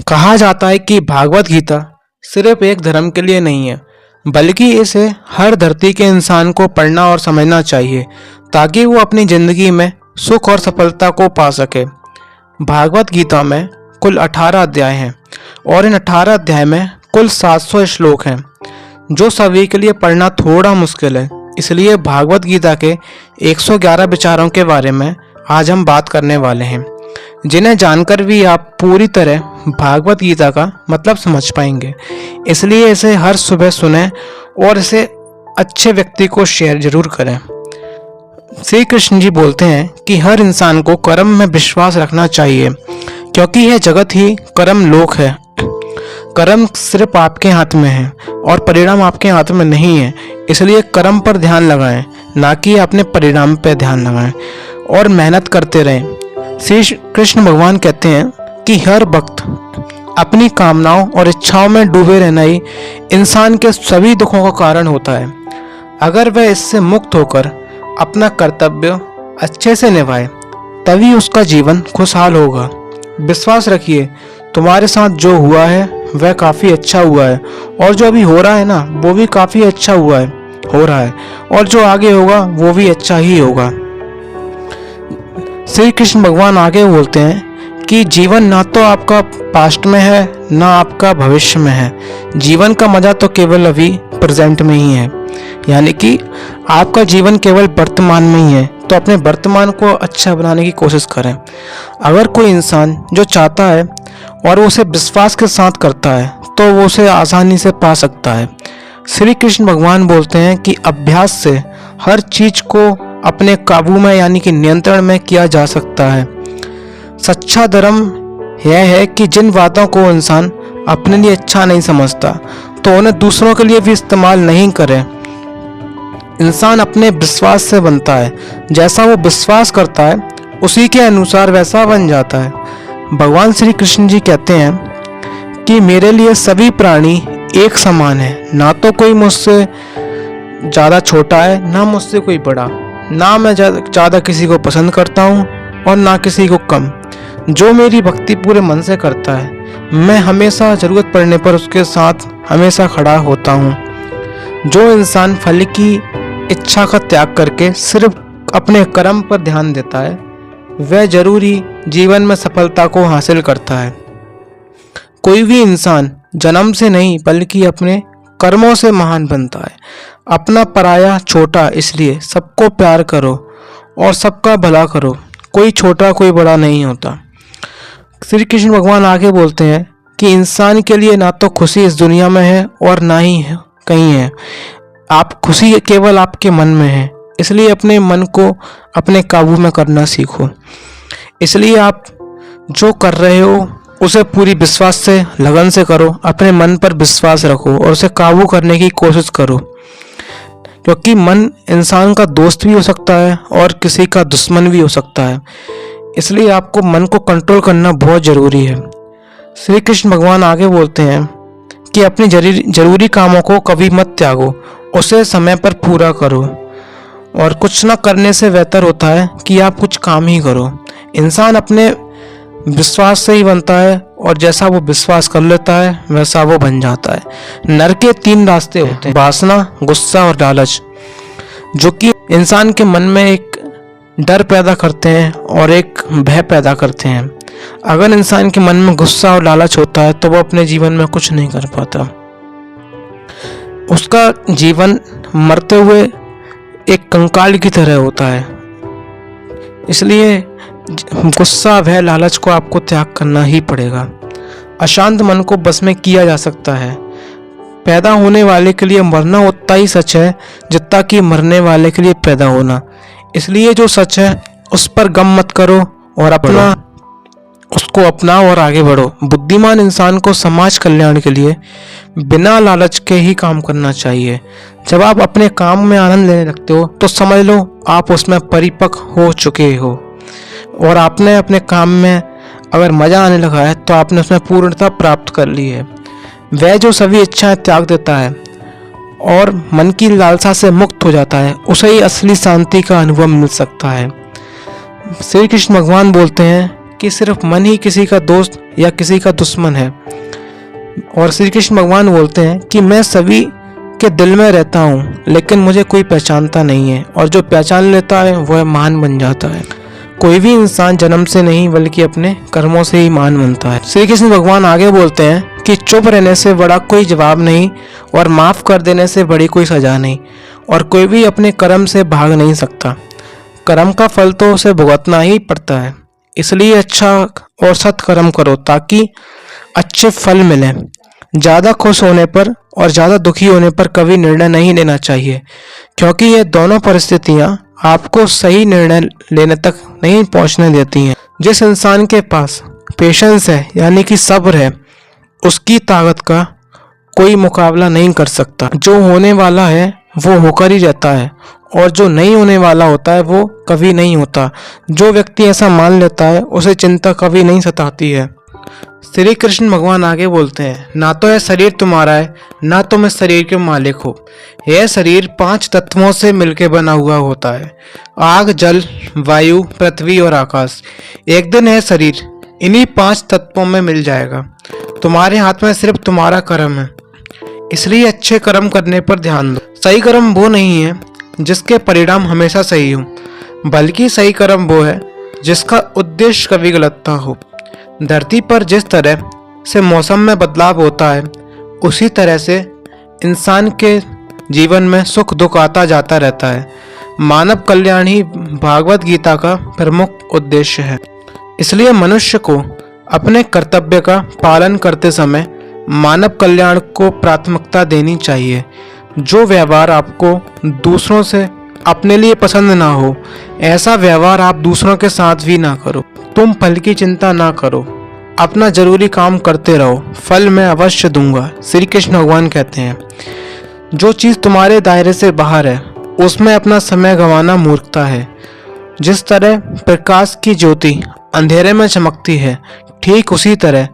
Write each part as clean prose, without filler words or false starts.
कहा जाता है कि भागवत गीता सिर्फ एक धर्म के लिए नहीं है, बल्कि इसे हर धरती के इंसान को पढ़ना और समझना चाहिए ताकि वो अपनी जिंदगी में सुख और सफलता को पा सके। भागवत गीता में कुल 18 अध्याय हैं और इन 18 अध्याय में कुल 700 श्लोक हैं, जो सभी के लिए पढ़ना थोड़ा मुश्किल है। इसलिए भागवत गीता के 111 विचारों के बारे में आज हम बात करने वाले हैं, जिन्हें जानकर भी आप पूरी तरह भागवत गीता का मतलब समझ पाएंगे। इसलिए इसे हर सुबह सुनें और इसे अच्छे व्यक्ति को शेयर जरूर करें। श्री कृष्ण जी बोलते हैं कि हर इंसान को कर्म में विश्वास रखना चाहिए, क्योंकि यह जगत ही कर्म लोक है। कर्म सिर्फ आपके हाथ में है और परिणाम आपके हाथ में नहीं है। इसलिए कर्म पर ध्यान लगाएं, ना कि अपने परिणाम पर ध्यान लगाएं, और मेहनत करते रहें। श्री कृष्ण भगवान कहते हैं कि हर वक्त अपनी कामनाओं और इच्छाओं में डूबे रहना ही इंसान के सभी दुखों का कारण होता है। अगर वह इससे मुक्त होकर अपना कर्तव्य अच्छे से निभाए, तभी उसका जीवन खुशहाल होगा। विश्वास रखिए, तुम्हारे साथ जो हुआ है वह काफ़ी अच्छा हुआ है, और जो अभी हो रहा है ना, वो भी काफ़ी अच्छा हो रहा है, और जो आगे होगा वो भी अच्छा ही होगा। श्री कृष्ण भगवान आगे बोलते हैं कि जीवन ना तो आपका पास्ट में है, ना आपका भविष्य में है। जीवन का मजा तो केवल अभी प्रेजेंट में ही है, यानी कि आपका जीवन केवल वर्तमान में ही है। तो अपने वर्तमान को अच्छा बनाने की कोशिश करें। अगर कोई इंसान जो चाहता है और उसे विश्वास के साथ करता है, तो वो उसे आसानी से पा सकता है। श्री कृष्ण भगवान बोलते हैं कि अभ्यास से हर चीज को अपने काबू में, यानी कि नियंत्रण में किया जा सकता है। सच्चा धर्म यह है कि जिन बातों को इंसान अपने लिए अच्छा नहीं समझता, तो उन्हें दूसरों के लिए भी इस्तेमाल नहीं करे। इंसान अपने विश्वास से बनता है। जैसा वो विश्वास करता है, उसी के अनुसार वैसा बन जाता है। भगवान श्री कृष्ण जी कहते हैं कि मेरे लिए सभी प्राणी एक समान है। ना तो कोई मुझसे ज़्यादा छोटा है, ना मुझसे कोई बड़ा। ना मैं ज़्यादा किसी को पसंद करता हूँ और ना किसी को कम। जो मेरी भक्ति पूरे मन से करता है, मैं हमेशा ज़रूरत पड़ने पर उसके साथ हमेशा खड़ा होता हूँ। जो इंसान फल की इच्छा का त्याग करके सिर्फ अपने कर्म पर ध्यान देता है, वह जरूरी जीवन में सफलता को हासिल करता है। कोई भी इंसान जन्म से नहीं, बल्कि अपने कर्मों से महान बनता है। अपना पराया छोटा, इसलिए सबको प्यार करो और सबका भला करो। कोई छोटा कोई बड़ा नहीं होता। श्री कृष्ण भगवान आगे बोलते हैं कि इंसान के लिए ना तो खुशी इस दुनिया में है और ना ही कहीं है। आप खुशी केवल आपके मन में है। इसलिए अपने मन को अपने काबू में करना सीखो। इसलिए आप जो कर रहे हो उसे पूरी विश्वास से, लगन से करो। अपने मन पर विश्वास रखो और उसे काबू करने की कोशिश करो, क्योंकि मन इंसान का दोस्त भी हो सकता है और किसी का दुश्मन भी हो सकता है। इसलिए आपको मन को कंट्रोल करना बहुत ज़रूरी है। श्री कृष्ण भगवान आगे बोलते हैं कि अपनी जरूरी कामों को कभी मत त्यागो, उसे समय पर पूरा करो। और कुछ न करने से बेहतर होता है कि आप कुछ काम ही करो। इंसान अपने विश्वास से ही बनता है, और जैसा वो विश्वास कर लेता है वैसा वो बन जाता है। नर के 3 रास्ते होते हैं, वासना, गुस्सा और लालच, जो कि इंसान के मन में एक डर पैदा करते हैं और एक भय पैदा करते हैं। अगर इंसान के मन में गुस्सा और लालच होता है, तो वो अपने जीवन में कुछ नहीं कर पाता। उसका जीवन मरते हुए एक कंकाल की तरह होता है। इसलिए गुस्सा, भय, लालच को आपको त्याग करना ही पड़ेगा। अशांत मन को बस में किया जा सकता है। पैदा होने वाले के लिए मरना उतना ही सच है जितना कि मरने वाले के लिए पैदा होना। इसलिए जो सच है उस पर गम मत करो और उसको अपनाओ और आगे बढ़ो। बुद्धिमान इंसान को समाज कल्याण के लिए बिना लालच के ही काम करना चाहिए। जब आप अपने काम में आनंद लेने लगते हो, तो समझ लो आप उसमें परिपक्व हो चुके हो, और आपने अपने काम में अगर मजा आने लगा है, तो आपने उसमें पूर्णता प्राप्त कर ली है। वह जो सभी इच्छाएं त्याग देता है और मन की लालसा से मुक्त हो जाता है, उसे ही असली शांति का अनुभव मिल सकता है। श्री कृष्ण भगवान बोलते हैं कि सिर्फ मन ही किसी का दोस्त या किसी का दुश्मन है। और श्री कृष्ण भगवान बोलते हैं कि मैं सभी के दिल में रहता हूँ, लेकिन मुझे कोई पहचानता नहीं है, और जो पहचान लेता है वह महान बन जाता है। कोई भी इंसान जन्म से नहीं बल्कि अपने कर्मों से ही महान बनता है। श्री कृष्ण भगवान आगे बोलते हैं कि चुप रहने से बड़ा कोई जवाब नहीं, और माफ कर देने से बड़ी कोई सजा नहीं, और कोई भी अपने कर्म से भाग नहीं सकता। कर्म का फल तो उसे भुगतना ही पड़ता है। इसलिए अच्छा और सत कर्म करो ताकि अच्छे फल मिले। ज़्यादा खुश होने पर और ज़्यादा दुखी होने पर कभी निर्णय नहीं लेना चाहिए, क्योंकि ये दोनों परिस्थितियाँ आपको सही निर्णय लेने तक नहीं पहुँचने देती हैं। जिस इंसान के पास पेशेंस है यानी कि सब्र है, उसकी ताकत का कोई मुकाबला नहीं कर सकता। जो होने वाला है वो होकर ही रहता है, और जो नहीं होने वाला होता है वो कभी नहीं होता। जो व्यक्ति ऐसा मान लेता है उसे चिंता कभी नहीं सताती है। श्री कृष्ण भगवान आगे बोलते हैं, ना तो यह शरीर तुम्हारा है, ना तुम इस शरीर के मालिक हो। यह शरीर 5 तत्वों से मिलकर बना हुआ होता है, आग, जल, वायु, पृथ्वी और आकाश। एक दिन यह शरीर इन्हीं 5 तत्वों में मिल जाएगा। तुम्हारे हाथ में सिर्फ तुम्हारा कर्म है, इसलिए अच्छे कर्म करने पर ध्यान दो। सही कर्म वो नहीं है जिसके परिणाम हमेशा सही हो, बल्कि सही कर्म वो है जिसका उद्देश्य कभी गलत ना हो। धरती पर जिस तरह से मौसम में बदलाव होता है, उसी तरह से इंसान के जीवन में सुख दुख आता जाता रहता है। मानव कल्याण ही भागवत गीता का प्रमुख उद्देश्य है। इसलिए मनुष्य को अपने कर्तव्य का पालन करते समय मानव कल्याण को प्राथमिकता देनी चाहिए। जो व्यवहार आपको दूसरों से अपने लिए पसंद ना हो, ऐसा व्यवहार आप दूसरों के साथ भी ना करो। तुम फल की चिंता ना करो, अपना जरूरी काम करते रहो, फल मैं अवश्य दूंगा। श्री कृष्ण भगवान कहते हैं, जो चीज़ तुम्हारे दायरे से बाहर है उसमें अपना समय गंवाना मूर्खता है। जिस तरह प्रकाश की ज्योति अंधेरे में चमकती है, ठीक उसी तरह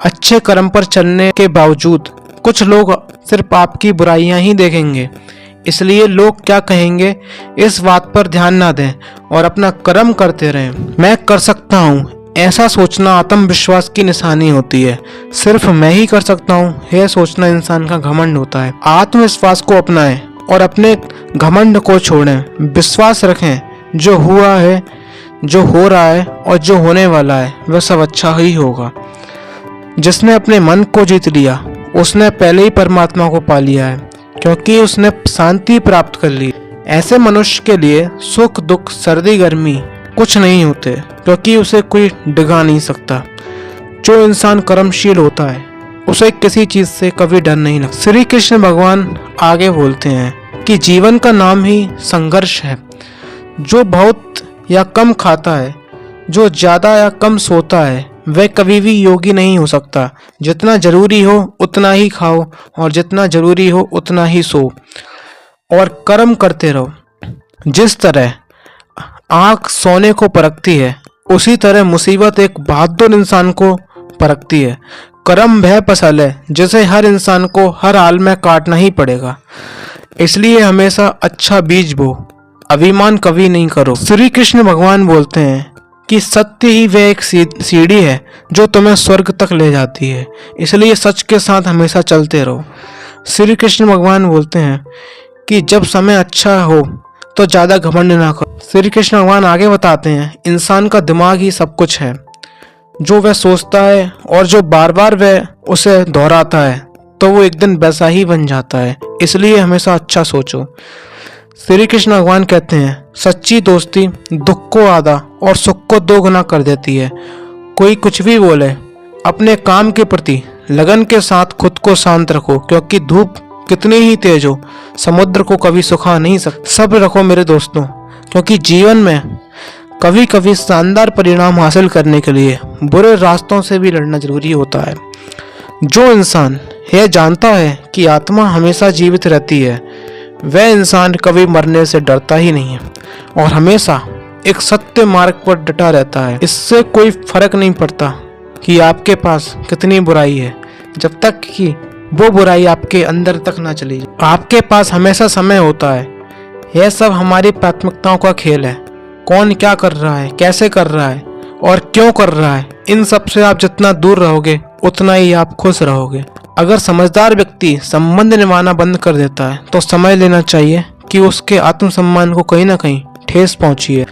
अच्छे कर्म पर चलने के बावजूद कुछ लोग सिर्फ आपकी बुराइयां ही देखेंगे। इसलिए लोग क्या कहेंगे इस बात पर ध्यान ना दें और अपना कर्म करते रहें। मैं कर सकता हूँ, ऐसा सोचना आत्मविश्वास की निशानी होती है। सिर्फ मैं ही कर सकता हूँ, यह सोचना इंसान का घमंड होता है। आत्मविश्वास को अपनाएं और अपने घमंड को छोड़ें। विश्वास रखें, जो हुआ है, जो हो रहा है और जो होने वाला है वह सब अच्छा ही होगा। जिसने अपने मन को जीत लिया उसने पहले ही परमात्मा को पा लिया है, क्योंकि उसने शांति प्राप्त कर ली। ऐसे मनुष्य के लिए सुख दुख सर्दी गर्मी कुछ नहीं होते, क्योंकि उसे कोई डिगा नहीं सकता। जो इंसान कर्मशील होता है उसे किसी चीज से कभी डर नहीं लगता। श्री कृष्ण भगवान आगे बोलते हैं कि जीवन का नाम ही संघर्ष है। जो बहुत या कम खाता है, जो ज्यादा या कम सोता है, वह कभी भी योगी नहीं हो सकता। जितना जरूरी हो उतना ही खाओ और जितना जरूरी हो उतना ही सो और कर्म करते रहो। जिस तरह आँख सोने को परखती है, उसी तरह मुसीबत एक बहादुर इंसान को परखती है। कर्म वह फसल है जिसे हर इंसान को हर हाल में काटना ही पड़ेगा। इसलिए हमेशा अच्छा बीज बो, अभिमान कभी नहीं करो। श्री कृष्ण भगवान बोलते हैं कि सत्य ही वह एक सीढ़ी है जो तुम्हें स्वर्ग तक ले जाती है। इसलिए सच के साथ हमेशा चलते रहो। श्री कृष्ण भगवान बोलते हैं कि जब समय अच्छा हो तो ज़्यादा घमंड ना करो। श्री कृष्ण भगवान आगे बताते हैं, इंसान का दिमाग ही सब कुछ है। जो वह सोचता है और जो बार बार वह उसे दोहराता है तो वो एक दिन वैसा ही बन जाता है। इसलिए हमेशा अच्छा सोचो। श्री कृष्ण भगवान कहते हैं, सच्ची दोस्ती दुख को आधा और सुख को 2 गुना कर देती है। कोई कुछ भी बोले, अपने काम के प्रति लगन के साथ खुद को शांत रखो, क्योंकि धूप कितनी ही तेज हो समुद्र को कभी सुखा नहीं सकता। सब्र रखो मेरे दोस्तों, क्योंकि जीवन में कभी कभी शानदार परिणाम हासिल करने के लिए बुरे रास्तों से भी लड़ना जरूरी होता है। जो इंसान यह जानता है कि आत्मा हमेशा जीवित रहती है, वह इंसान कभी मरने से डरता ही नहीं है और हमेशा एक सत्य मार्ग पर डटा रहता है। इससे कोई फर्क नहीं पड़ता कि आपके पास कितनी बुराई है, जब तक कि वो बुराई आपके अंदर तक ना चली जाए। आपके पास हमेशा समय होता है। यह सब हमारी प्राथमिकताओं का खेल है। कौन क्या कर रहा है, कैसे कर रहा है और क्यों कर रहा है। इन सब से आप जितना दूर रहोगे उतना ही आप खुश रहोगे। अगर समझदार व्यक्ति संबंध निभाना बंद कर देता है तो समझ लेना चाहिए कि उसके आत्मसम्मान को कहीं ना कहीं ठेस पहुंची है।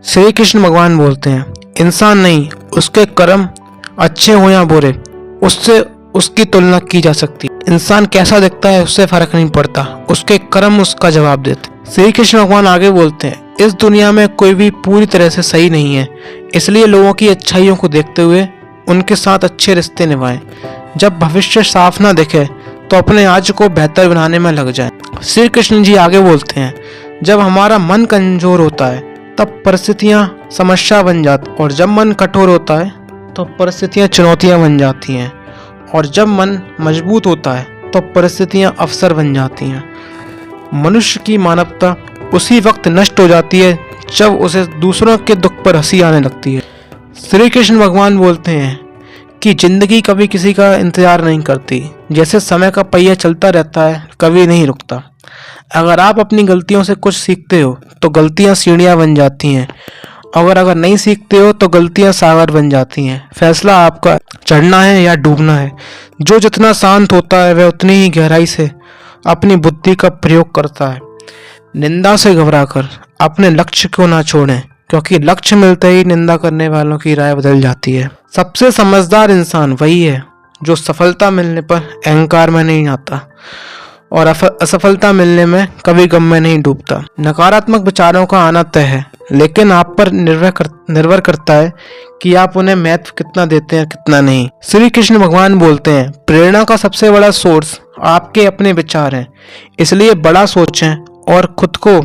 श्री कृष्ण भगवान बोलते हैं, इंसान नहीं, उसके कर्म अच्छे हो या बुरे, उससे उसकी तुलना की जा सकती। इंसान कैसा दिखता है उससे फर्क नहीं पड़ता, उसके कर्म उसका जवाब देते। श्री कृष्ण भगवान आगे बोलते हैं, इस दुनिया में कोई भी पूरी तरह से सही नहीं है, इसलिए लोगों की अच्छाइयों को देखते हुए उनके साथ अच्छे रिश्ते निभाएं। जब भविष्य साफ ना दिखे तो अपने आज को बेहतर बनाने में लग जाएं। श्री कृष्ण जी आगे बोलते हैं, जब हमारा मन कमजोर होता है तब परिस्थितियां समस्या बन जाती, और जब मन कठोर होता है तो परिस्थितियां चुनौतियां बन जाती हैं, और जब मन मजबूत होता है तो परिस्थितियां अवसर बन जाती हैं। मनुष्य की मानवता उसी वक्त नष्ट हो जाती है जब उसे दूसरों के दुख पर हंसी आने लगती है। श्री कृष्ण भगवान बोलते हैं कि जिंदगी कभी किसी का इंतजार नहीं करती, जैसे समय का पहिया चलता रहता है, कभी नहीं रुकता। अगर आप अपनी गलतियों से कुछ सीखते हो तो गलतियां सीढ़ियां बन जाती हैं, अगर नहीं सीखते हो तो गलतियां सागर बन जाती हैं। फैसला आपका, चढ़ना है या डूबना है। जो जितना शांत होता है वह उतनी ही गहराई से अपनी बुद्धि का प्रयोग करता है। निंदा से घबराकर अपने लक्ष्य को ना छोड़ें, क्योंकि लक्ष्य मिलते ही निंदा करने वालों की राय बदल जाती है। सबसे समझदार इंसान वही है जो सफलता मिलने पर अहंकार में नहीं आता और असफलता मिलने में कभी गम में नहीं डूबता। नकारात्मक विचारों का आना तय है, लेकिन आप पर निर्भर करता है कि आप उन्हें महत्व कितना देते हैं, कितना नहीं। श्री कृष्ण भगवान बोलते हैं, प्रेरणा का सबसे बड़ा सोर्स आपके अपने विचार हैं, इसलिए बड़ा सोचें और खुद को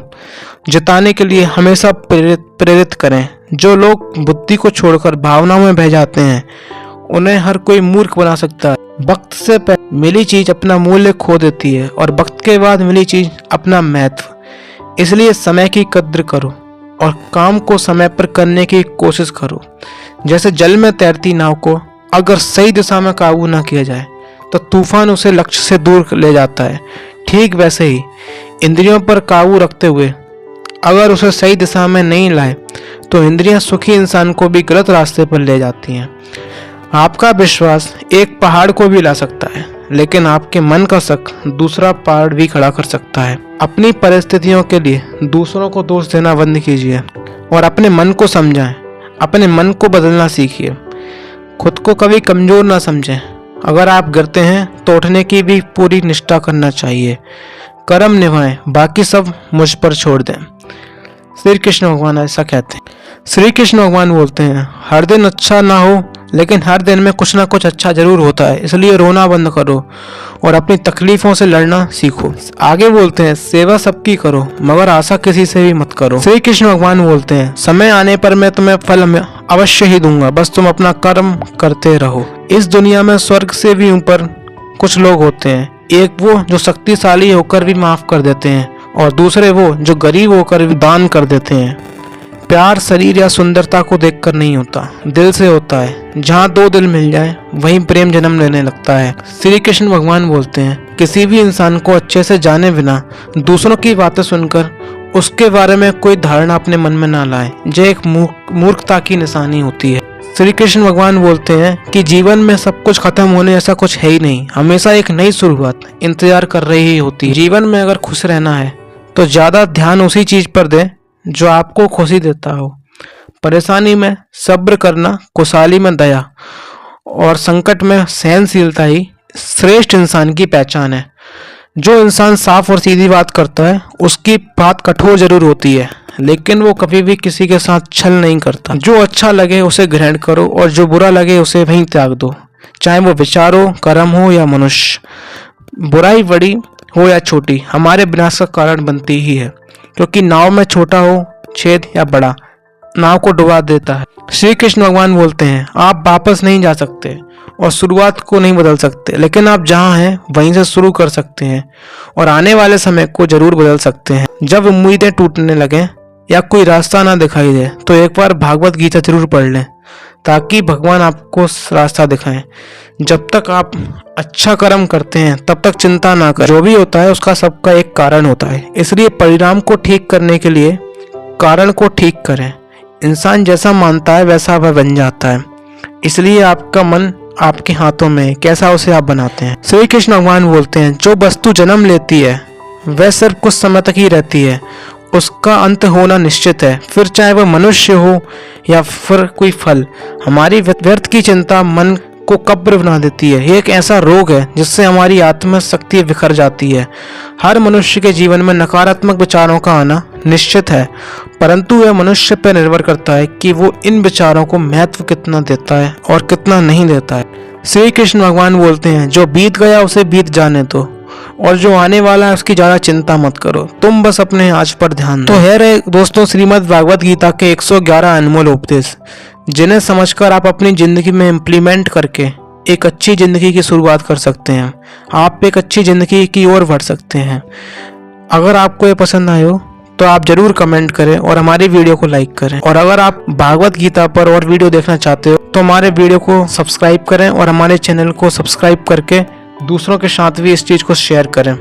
जिताने के लिए हमेशा प्रेरित करें। जो लोग बुद्धि को छोड़कर भावनाओं में बह जाते हैं उन्हें हर कोई मूर्ख बना सकता है। वक्त से पहले मिली चीज अपना मूल्य खो देती है और वक्त के बाद मिली चीज अपना महत्व। इसलिए समय की कद्र करो और काम को समय पर करने की कोशिश करो। जैसे जल में तैरती नाव को अगर सही दिशा में काबू ना किया जाए तो तूफान उसे लक्ष्य से दूर ले जाता है, ठीक वैसे ही इंद्रियों पर काबू रखते हुए अगर उसे सही दिशा में नहीं लाए तो इंद्रियां सुखी इंसान को भी गलत रास्ते पर ले जाती हैं। आपका विश्वास एक पहाड़ को भी ला सकता है, लेकिन आपके मन का शक दूसरा पहाड़ भी खड़ा कर सकता है। अपनी परिस्थितियों के लिए दूसरों को दोष देना बंद कीजिए और अपने मन को समझाएं। अपने मन को बदलना सीखिए। खुद को कभी कमजोर ना समझें। अगर आप गिरते हैं तो उठने की भी पूरी निष्ठा करना चाहिए। कर्म निभाएं, बाकी सब मुझ पर छोड़ दें। श्री कृष्ण भगवान ऐसा कहते हैं। श्री कृष्ण भगवान बोलते हैं, हर दिन अच्छा ना हो लेकिन हर दिन में कुछ ना कुछ अच्छा जरूर होता है, इसलिए रोना बंद करो और अपनी तकलीफों से लड़ना सीखो। आगे बोलते हैं, सेवा सबकी करो मगर आशा किसी से भी मत करो। श्री कृष्ण भगवान बोलते हैं, समय आने पर मैं तुम्हें फल अवश्य ही दूंगा, बस तुम अपना कर्म करते रहो। इस दुनिया में स्वर्ग से भी ऊपर कुछ लोग होते हैं। एक वो जो शक्तिशाली होकर भी माफ कर देते हैं और दूसरे वो जो गरीब होकर भी दान कर देते हैं। प्यार शरीर या सुंदरता को देखकर नहीं होता, दिल से होता है। जहाँ दो दिल मिल जाए वहीं प्रेम जन्म लेने लगता है। श्री कृष्ण भगवान बोलते हैं, किसी भी इंसान को अच्छे से जाने बिना दूसरों की बातें सुनकर उसके बारे में कोई धारणा अपने मन में ना लाए, जो एक मूर्खता की निशानी होती है। श्री कृष्ण भगवान बोलते हैं कि जीवन में सब कुछ खत्म होने जैसा कुछ है ही नहीं, हमेशा एक नई शुरुआत इंतजार कर रही होती है। जीवन में अगर खुश रहना है तो ज्यादा ध्यान उसी चीज पर दें जो आपको खुशी देता हो। परेशानी में सब्र करना, खुशहाली में दया और संकट में सहनशीलता ही श्रेष्ठ इंसान की पहचान है। जो इंसान साफ और सीधी बात करता है उसकी बात कठोर जरूर होती है, लेकिन वो कभी भी किसी के साथ छल नहीं करता। जो अच्छा लगे उसे ग्रहण करो और जो बुरा लगे उसे वहीं त्याग दो, चाहे वो विचार हो, कर्म हो या मनुष्य। बुराई बड़ी हो या छोटी हमारे विनाश का कारण बनती ही है, क्योंकि नाव में छोटा हो छेद या बड़ा नाव को डुबा देता है। श्री कृष्ण भगवान बोलते हैं, आप वापस नहीं जा सकते और शुरुआत को नहीं बदल सकते, लेकिन आप जहाँ हैं वहीं से शुरू कर सकते हैं और आने वाले समय को जरूर बदल सकते हैं। जब उम्मीदें टूटने लगे या कोई रास्ता ना दिखाई दे तो एक बार भागवत गीता जरूर पढ़ लें, ताकि भगवान आपको रास्ता दिखाएं। जब तक आप अच्छा कर्म करते हैं तब तक चिंता ना करें। जो भी होता है उसका सबका एक कारण होता है, इसलिए परिणाम को ठीक करने के लिए कारण को ठीक करें। इंसान जैसा मानता है वैसा वह बन जाता है। इसलिए आपका मन आपके हाथों में है, कैसा उसे आप बनाते हैं। श्री कृष्ण भगवान बोलते हैं, जो वस्तु जन्म लेती है वह सिर्फ कुछ समय तक ही रहती है, उसका अंत होना निश्चित है, फिर चाहे वह मनुष्य हो या फिर कोई फल। हमारी व्यर्थ की चिंता मन को कब्र बना देती है। ये एक ऐसा रोग है जिससे हमारी आत्म शक्ति बिखर जाती है। हर मनुष्य के जीवन में नकारात्मक विचारों का आना निश्चित है, परंतु यह मनुष्य पर निर्भर करता है कि वो इन विचारों को महत्व कितना देता है और कितना नहीं देता है। श्री कृष्ण भगवान बोलते हैं, जो बीत गया उसे बीत जाने दो और जो आने वाला है उसकी ज्यादा चिंता मत करो, तुम बस अपने आज पर ध्यान दो। तो है रहे दोस्तों श्रीमद् भागवत गीता के 111 अनमोल उपदेश, जिन्हें समझकर आप अपनी जिंदगी में इम्प्लीमेंट करके एक अच्छी जिंदगी की शुरुआत कर सकते हैं। आप एक अच्छी जिंदगी की ओर बढ़ सकते हैं। अगर आपको ये पसंद आए हो तो आप जरूर कमेंट करें और हमारी वीडियो को लाइक करें। और अगर आप भागवत गीता पर और वीडियो देखना चाहते हो तो हमारे वीडियो को सब्सक्राइब करें और हमारे चैनल को सब्सक्राइब करके दूसरों के साथ भी इस चीज़ को शेयर करें।